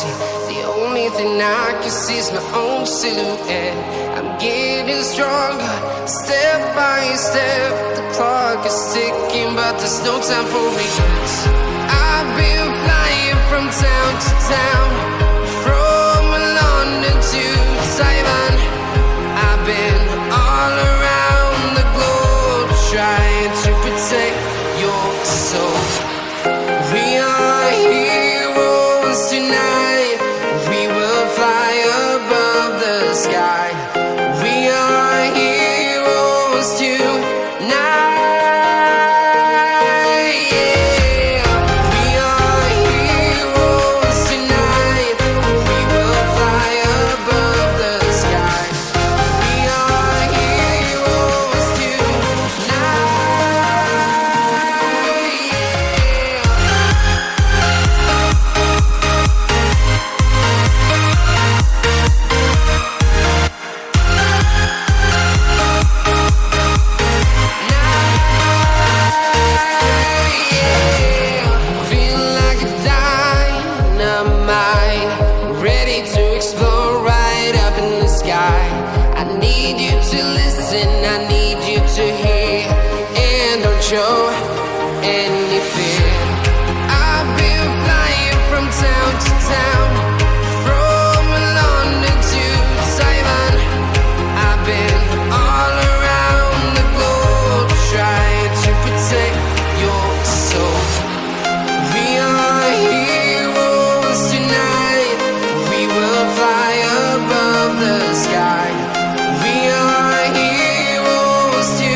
empty. The only thing I can see is my own silhouette. I'm getting stronger, step by step. The clock is ticking, but there's no time for regrets. I've been flying from town to town, from London to Taiwan. I've been all around the globe, trying to protect your soul. We are heroes tonight. We will fly above the sky. We are heroes tonight. Show any fear. I've been flying from town to town, from London to Taiwan. I've been all around the globe, trying to protect your soul. We are heroes tonight. We will fly above the sky. We are heroes tonight.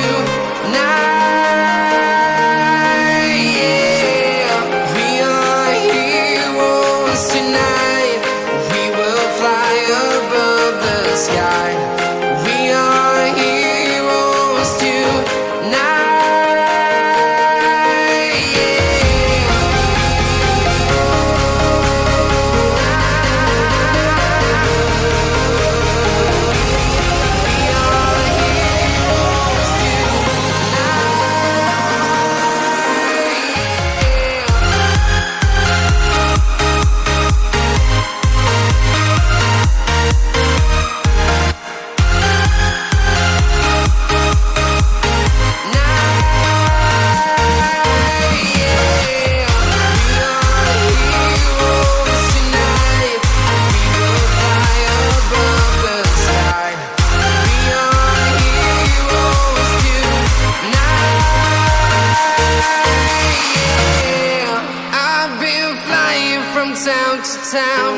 Town to town,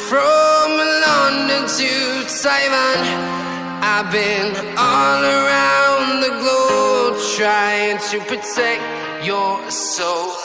from London to Taiwan. I've been all around the globe, trying to protect your soul.